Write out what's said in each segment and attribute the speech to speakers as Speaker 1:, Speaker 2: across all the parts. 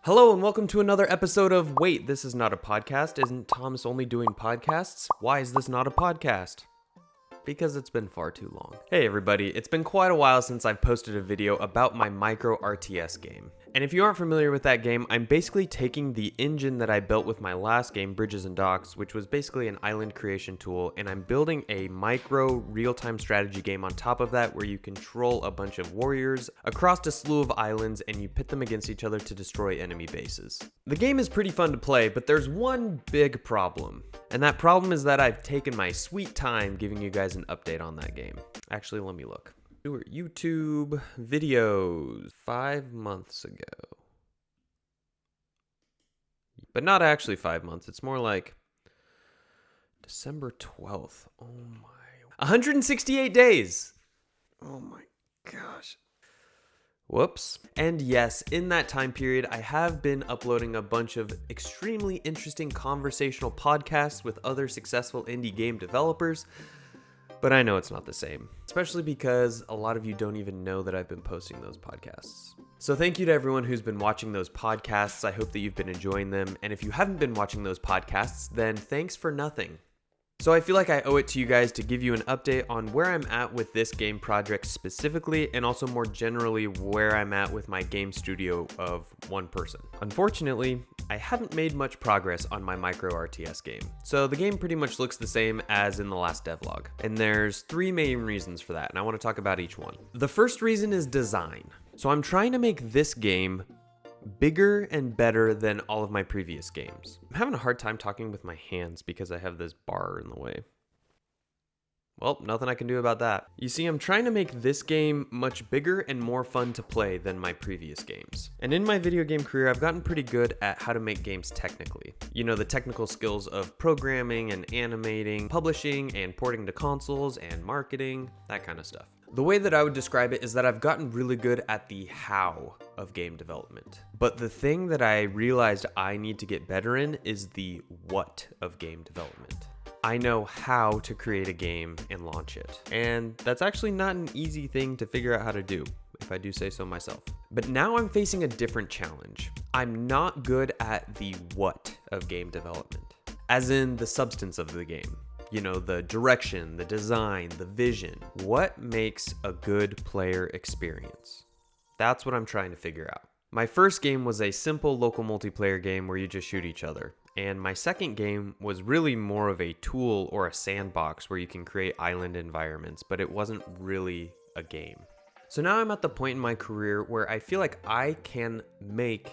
Speaker 1: Hello and welcome to another episode of Wait, This Is Not a Podcast. Isn't Thomas only doing podcasts? Why is this not a podcast? Because it's been far too long. Hey everybody, it's been quite a while since I've posted a video about my micro RTS game. And if you aren't familiar with that game, I'm basically taking the engine that I built with my last game, Bridges and Docks, which was basically an island creation tool, and I'm building a micro real-time strategy game on top of that where you control a bunch of warriors across a slew of islands and you pit them against each other to destroy enemy bases. The game is pretty fun to play, but there's one big problem. And that problem is that I've taken my sweet time giving you guys an update on that game. Actually, let me look. YouTube videos 5 months ago. But not actually 5 months. It's more like December 12th. Oh my. 168 days. Oh my gosh. Whoops. And yes, in that time period, I have been uploading a bunch of extremely interesting conversational podcasts with other successful indie game developers, but I know it's not the same, especially because a lot of you don't even know that I've been posting those podcasts. So thank you to everyone who's been watching those podcasts. I hope that you've been enjoying them. And if you haven't been watching those podcasts, then thanks for nothing. So I feel like I owe it to you guys to give you an update on where I'm at with this game project specifically, and also more generally where I'm at with my game studio of one person. Unfortunately, I haven't made much progress on my micro RTS game. So the game pretty much looks the same as in the last devlog. And there's 3 main reasons for that, and I want to talk about each one. The first reason is design. So I'm trying to make this game bigger and better than all of my previous games. I'm having a hard time talking with my hands because I have this bar in the way. Well, nothing I can do about that. You see, I'm trying to make this game much bigger and more fun to play than my previous games. And in my video game career, I've gotten pretty good at how to make games technically. You know, the technical skills of programming and animating, publishing and porting to consoles and marketing, that kind of stuff. The way that I would describe it is that I've gotten really good at the how of game development. But the thing that I realized I need to get better in is the what of game development. I know how to create a game and launch it. And that's actually not an easy thing to figure out how to do, if I do say so myself. But now I'm facing a different challenge. I'm not good at the what of game development, as in the substance of the game. You know, the direction, the design, the vision. What makes a good player experience? That's what I'm trying to figure out. My first game was a simple local multiplayer game where you just shoot each other. And my second game was really more of a tool or a sandbox where you can create island environments, but it wasn't really a game. So now I'm at the point in my career where I feel like I can make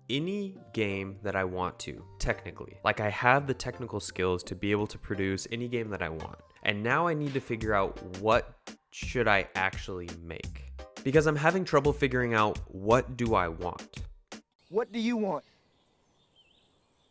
Speaker 1: any game that I want to, technically. Like I have the technical skills to be able to produce any game that I want. And now I need to figure out what should I actually make. Because I'm having trouble figuring out what do I want.
Speaker 2: What do you want?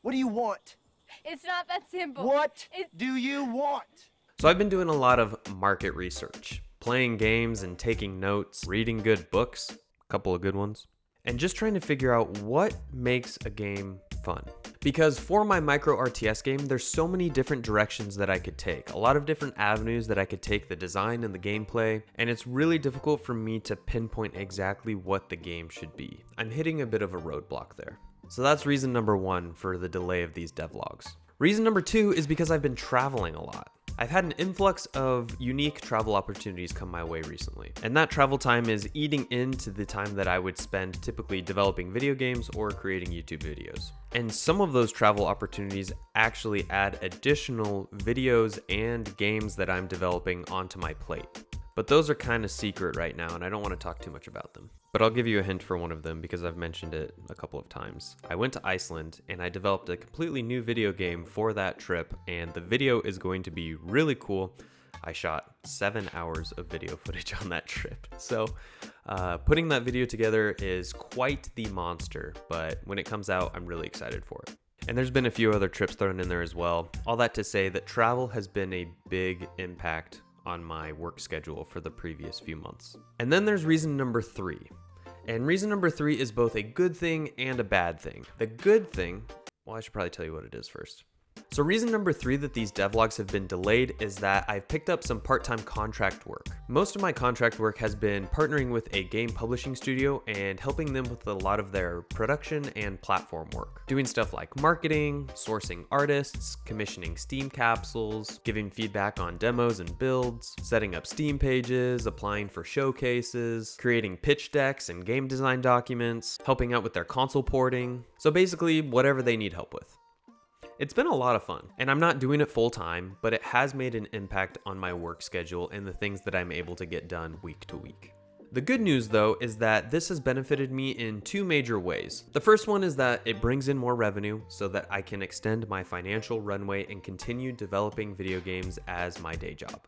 Speaker 2: What do you want?
Speaker 3: It's not that simple.
Speaker 2: What do you want?
Speaker 1: So I've been doing a lot of market research, playing games and taking notes, reading good books, a couple of good ones, and just trying to figure out what makes a game fun. Because for my micro RTS game, there's so many different directions that I could take, a lot of different avenues that I could take the design and the gameplay, and it's really difficult for me to pinpoint exactly what the game should be. I'm hitting a bit of a roadblock there. So that's reason number 1 for the delay of these devlogs. Reason number 2 is because I've been traveling a lot. I've had an influx of unique travel opportunities come my way recently, and that travel time is eating into the time that I would spend typically developing video games or creating YouTube videos. And some of those travel opportunities actually add additional videos and games that I'm developing onto my plate. But those are kind of secret right now, and I don't want to talk too much about them. But I'll give you a hint for one of them because I've mentioned it a couple of times. I went to Iceland and I developed a completely new video game for that trip, and the video is going to be really cool. I shot 7 hours of video footage on that trip. So putting that video together is quite the monster, but when it comes out, I'm really excited for it. And there's been a few other trips thrown in there as well. All that to say that travel has been a big impact on my work schedule for the previous few months. And then there's reason number 3. And reason number 3 is both a good thing and a bad thing. The good thing, well, I should probably tell you what it is first. So reason number 3 that these devlogs have been delayed is that I've picked up some part-time contract work. Most of my contract work has been partnering with a game publishing studio and helping them with a lot of their production and platform work. Doing stuff like marketing, sourcing artists, commissioning Steam capsules, giving feedback on demos and builds, setting up Steam pages, applying for showcases, creating pitch decks and game design documents, helping out with their console porting. So basically whatever they need help with. It's been a lot of fun, and I'm not doing it full time, but it has made an impact on my work schedule and the things that I'm able to get done week to week. The good news though is that this has benefited me in 2 major ways. The first one is that it brings in more revenue so that I can extend my financial runway and continue developing video games as my day job.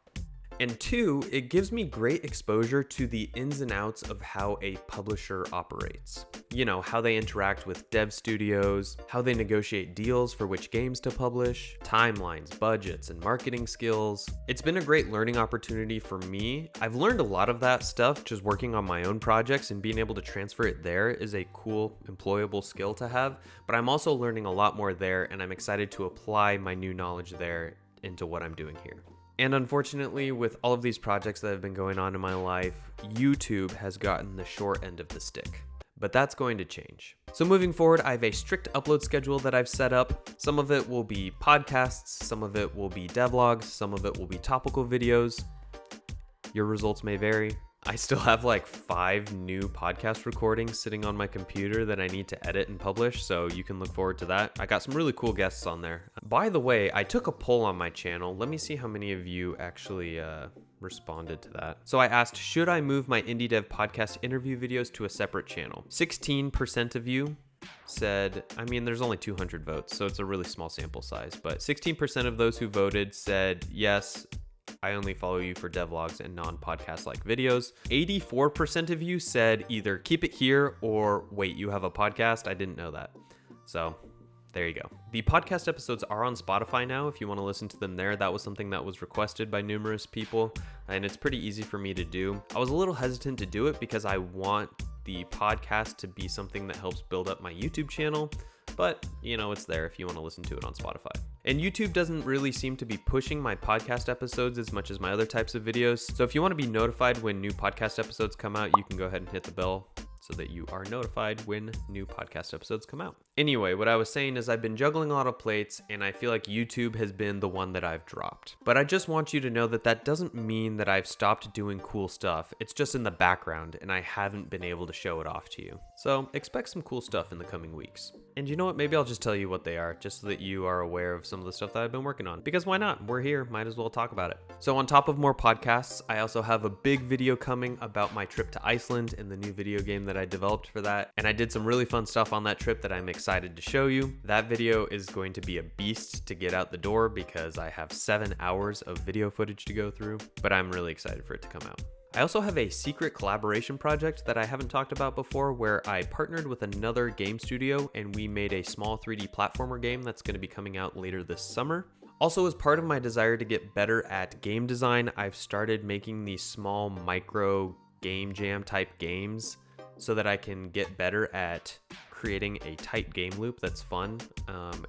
Speaker 1: And 2, it gives me great exposure to the ins and outs of how a publisher operates. You know, how they interact with dev studios, how they negotiate deals for which games to publish, timelines, budgets, and marketing skills. It's been a great learning opportunity for me. I've learned a lot of that stuff just working on my own projects, and being able to transfer it there is a cool, employable skill to have. But I'm also learning a lot more there, and I'm excited to apply my new knowledge there into what I'm doing here. And unfortunately, with all of these projects that have been going on in my life, YouTube has gotten the short end of the stick. But that's going to change. So moving forward, I have a strict upload schedule that I've set up. Some of it will be podcasts, some of it will be devlogs, some of it will be topical videos. Your results may vary. I still have like 5 new podcast recordings sitting on my computer that I need to edit and publish, so you can look forward to that. I got some really cool guests on there. By the way, I took a poll on my channel. Let me see how many of you actually responded to that. So I asked, should I move my Indie Dev podcast interview videos to a separate channel? 16% of you said, I mean, there's only 200 votes, so it's a really small sample size, but 16% of those who voted said yes, I only follow you for devlogs and non-podcast like videos. 84% of you said either keep it here or wait, you have a podcast? I didn't know that. So there you go. The podcast episodes are on Spotify now if you want to listen to them there. That was something that was requested by numerous people, and it's pretty easy for me to do. I was a little hesitant to do it because I want the podcast to be something that helps build up my YouTube channel, but you know, it's there if you want to listen to it on Spotify. And YouTube doesn't really seem to be pushing my podcast episodes as much as my other types of videos. So if you want to be notified when new podcast episodes come out, you can go ahead and hit the bell so that you are notified when new podcast episodes come out. Anyway, what I was saying is I've been juggling a lot of plates, and I feel like YouTube has been the one that I've dropped. But I just want you to know that that doesn't mean that I've stopped doing cool stuff. It's just in the background, and I haven't been able to show it off to you. So expect some cool stuff in the coming weeks. And you know what? Maybe I'll just tell you what they are, just so that you are aware of some of the stuff that I've been working on. Because why not? We're here. Might as well talk about it. So on top of more podcasts, I also have a big video coming about my trip to Iceland and the new video game that I developed for that. And I did some really fun stuff on that trip that I'm excited to show you. That video is going to be a beast to get out the door because I have 7 hours of video footage to go through, but I'm really excited for it to come out. I also have a secret collaboration project that I haven't talked about before, where I partnered with another game studio and we made a small 3D platformer game that's going to be coming out later this summer. Also, as part of my desire to get better at game design, I've started making these small micro game jam type games so that I can get better at creating a tight game loop that's fun.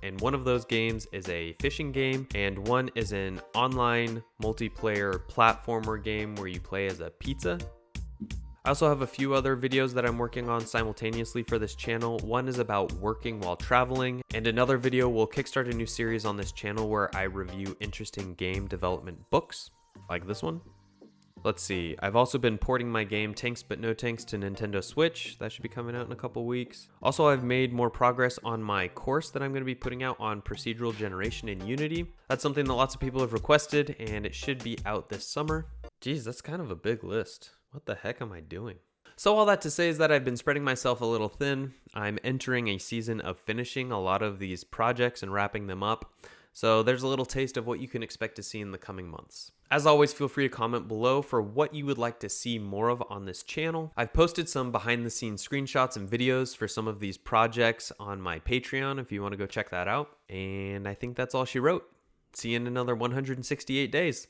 Speaker 1: And one of those games is a fishing game, and one is an online multiplayer platformer game where you play as a pizza. I also have a few other videos that I'm working on simultaneously for this channel. One is about working while traveling, and another video will kickstart a new series on this channel where I review interesting game development books, like this one. Let's see, I've also been porting my game Tanks But No Tanks to Nintendo Switch. That should be coming out in a couple weeks. Also, I've made more progress on my course that I'm going to be putting out on procedural generation in Unity. That's something that lots of people have requested, and it should be out this summer. Geez, that's kind of a big list. What the heck am I doing? So all that to say is that I've been spreading myself a little thin. I'm entering a season of finishing a lot of these projects and wrapping them up. So there's a little taste of what you can expect to see in the coming months. As always, feel free to comment below for what you would like to see more of on this channel. I've posted some behind the scenes screenshots and videos for some of these projects on my Patreon if you want to go check that out. And I think that's all she wrote. See you in another 168 days.